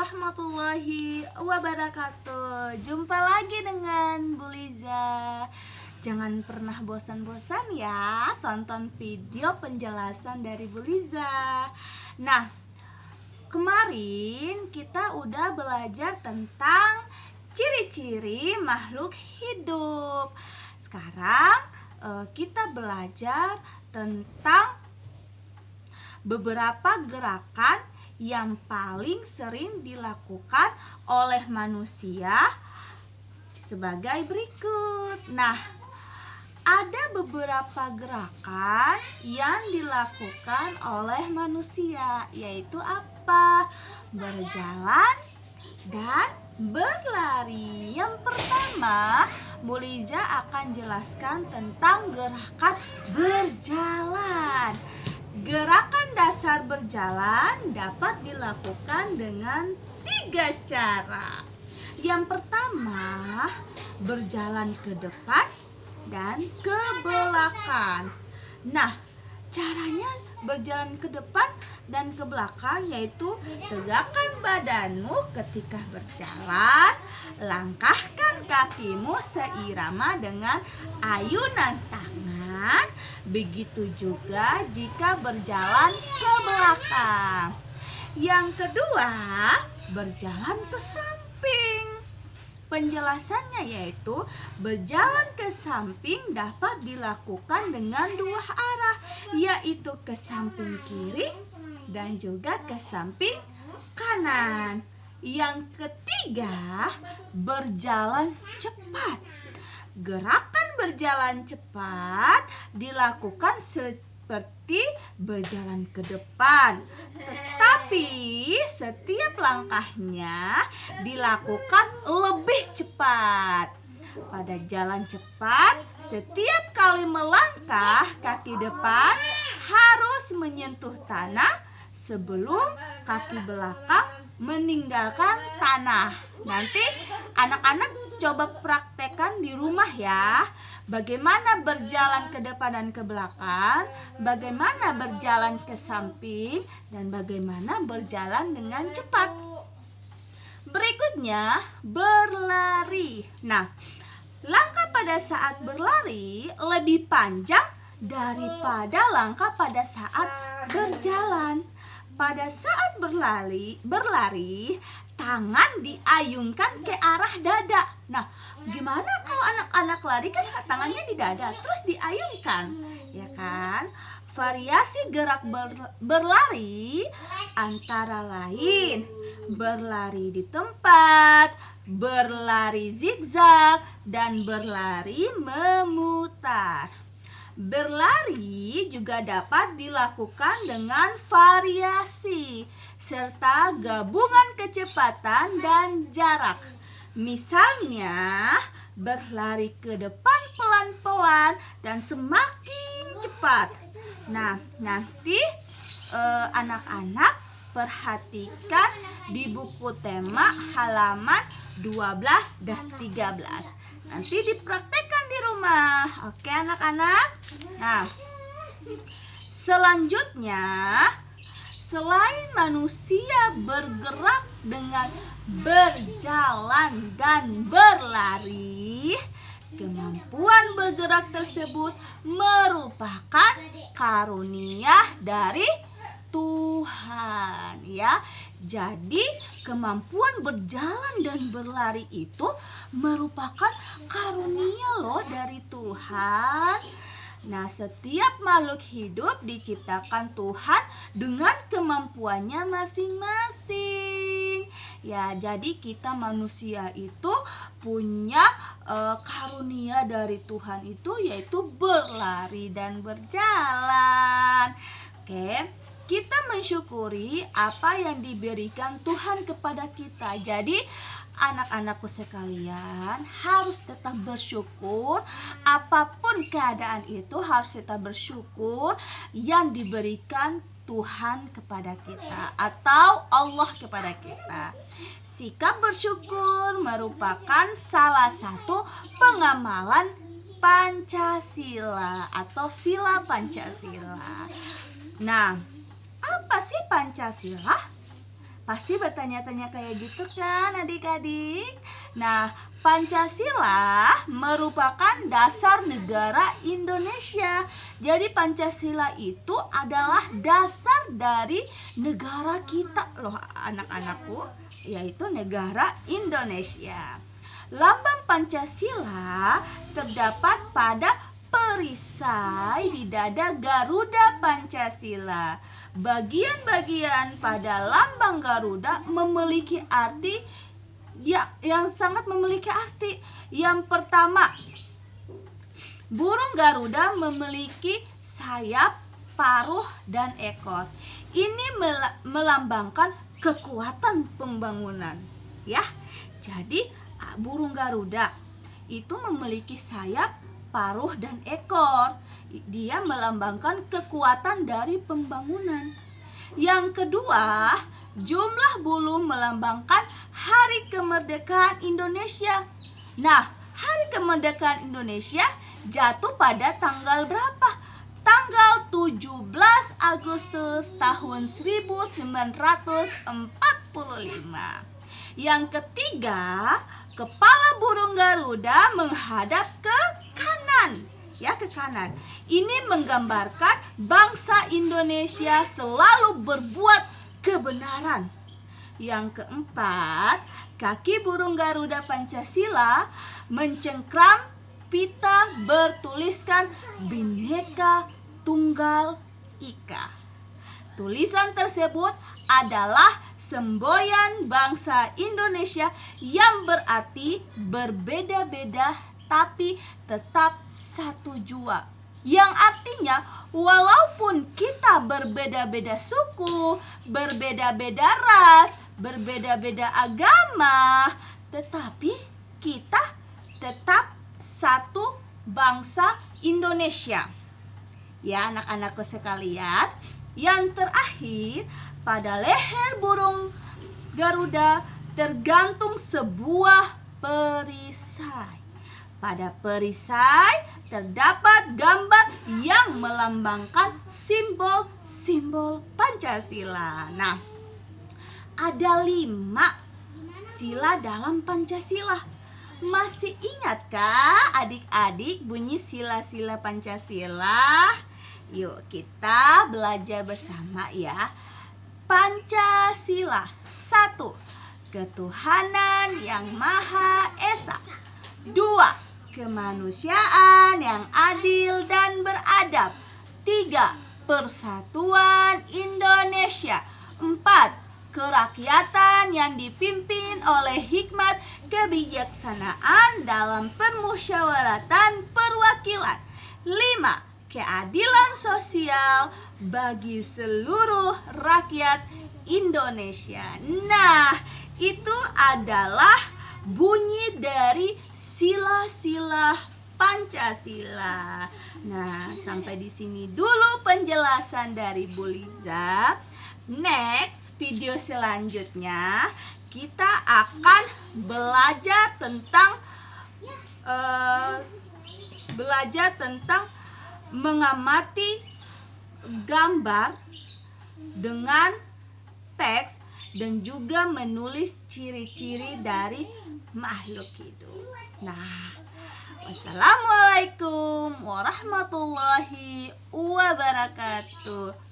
warahmatullahi wabarakatuh. Jumpa lagi dengan Bu Liza. Jangan pernah bosan-bosan ya tonton video penjelasan dari Bu Liza. Nah, kemarin kita udah belajar tentang ciri-ciri makhluk hidup. Sekarang kita belajar tentang beberapa gerakan yang paling sering dilakukan oleh manusia sebagai berikut. Nah, ada beberapa gerakan yang dilakukan oleh manusia, yaitu apa? Berjalan dan berlari. Yang pertama, Bu Liza akan jelaskan tentang gerakan berjalan. Gerakan dasar berjalan dapat dilakukan dengan 3 cara. Yang pertama, berjalan ke depan dan ke belakang. Nah, caranya berjalan ke depan dan ke belakang yaitu tegakkan badanmu ketika berjalan, langkahkan kakimu seirama dengan ayunan tangan. Begitu juga jika berjalan ke belakang. Yang kedua, berjalan ke samping. Penjelasannya yaitu berjalan ke samping dapat dilakukan dengan 2 arah, yaitu ke samping kiri dan juga ke samping kanan. Yang ketiga, berjalan cepat. Gerakan berjalan cepat dilakukan seperti berjalan ke depan, tetapi setiap langkahnya dilakukan lebih cepat. Pada jalan cepat, setiap kali melangkah, kaki depan harus menyentuh tanah sebelum kaki belakang meninggalkan tanah. Nanti anak-anak coba praktekkan di rumah ya. Bagaimana berjalan ke depan dan ke belakang, bagaimana berjalan ke samping, dan bagaimana berjalan dengan cepat. Berikutnya, berlari. Nah, langkah pada saat berlari lebih panjang daripada langkah pada saat berjalan. Pada saat berlari, tangan diayunkan ke arah dada. Nah, gimana kalau anak-anak lari kan tangannya di dada, terus diayunkan, ya kan? Variasi gerak berlari antara lain berlari di tempat, berlari zigzag, dan berlari memutar. Berlari juga dapat dilakukan dengan variasi serta gabungan kecepatan dan jarak. Misalnya, berlari ke depan pelan-pelan dan semakin cepat. Nah, nanti anak-anak perhatikan di buku tema halaman 12 dan 13. Nanti dipraktekkan di rumah. Oke anak-anak? Nah, selanjutnya, selain manusia bergerak dengan berjalan dan berlari, kemampuan bergerak tersebut merupakan karunia dari Tuhan ya. Jadi kemampuan berjalan dan berlari itu merupakan karunia loh dari Tuhan. Nah, setiap makhluk hidup diciptakan Tuhan dengan kemampuannya masing-masing. Ya, jadi kita manusia itu punya karunia dari Tuhan itu yaitu berlari dan berjalan. Oke, kita mensyukuri apa yang diberikan Tuhan kepada kita. Jadi anak-anakku sekalian harus tetap bersyukur. Apapun keadaan itu harus tetap bersyukur yang diberikan Tuhan kepada kita atau Allah kepada kita. Sikap bersyukur merupakan salah satu pengamalan Pancasila atau sila Pancasila. Nah, apa sih Pancasila? Pasti bertanya-tanya kayak gitu kan adik-adik? Nah, Pancasila merupakan dasar negara Indonesia. Jadi Pancasila itu adalah dasar dari negara kita loh anak-anakku, yaitu negara Indonesia. Lambang Pancasila terdapat pada perisai di dada Garuda Pancasila. Bagian-bagian pada lambang Garuda memiliki arti yang sangat memiliki arti. Yang pertama, burung Garuda memiliki sayap, paruh, dan ekor. Ini melambangkan kekuatan pembangunan, ya. Jadi burung Garuda itu memiliki sayap, paruh, dan ekor. Dia melambangkan kekuatan dari pembangunan. Yang kedua, jumlah bulu melambangkan Hari Kemerdekaan Indonesia. Nah, Hari Kemerdekaan Indonesia jatuh pada tanggal berapa? Tanggal 17 Agustus tahun 1945. Yang ketiga, kepala burung Garuda menghadap ke kanan, ya, ke kanan. Ini menggambarkan bangsa Indonesia selalu berbuat kebenaran. Yang keempat, kaki burung Garuda Pancasila mencengkram pita bertuliskan Bhinneka Tunggal Ika. Tulisan tersebut adalah semboyan bangsa Indonesia yang berarti berbeda-beda tapi tetap satu jua. Yang artinya walaupun kita berbeda-beda suku, berbeda-beda ras, berbeda-beda agama, tetapi kita tetap satu bangsa Indonesia. Ya anak-anakku sekalian, yang terakhir, pada leher burung Garuda tergantung sebuah perisai. Pada perisai terdapat gambar yang melambangkan simbol-simbol Pancasila. Nah, ada 5 sila dalam Pancasila. Masih ingatkah adik-adik bunyi sila-sila Pancasila? Yuk kita belajar bersama ya. Pancasila. 1. Ketuhanan yang Maha Esa. 2. Kemanusiaan yang adil dan beradab. 3. Persatuan Indonesia. 4. Kerakyatan yang dipimpin oleh hikmat kebijaksanaan dalam permusyawaratan perwakilan. 5. Keadilan sosial bagi seluruh rakyat Indonesia. Nah, itu adalah bunyi dari sila-sila Pancasila. Nah, sampai di sini dulu penjelasan dari Bu Liza. Next, video selanjutnya kita akan belajar tentang mengamati gambar dengan teks dan juga menulis ciri-ciri dari makhluk hidup. Nah, wassalamualaikum warahmatullahi wabarakatuh.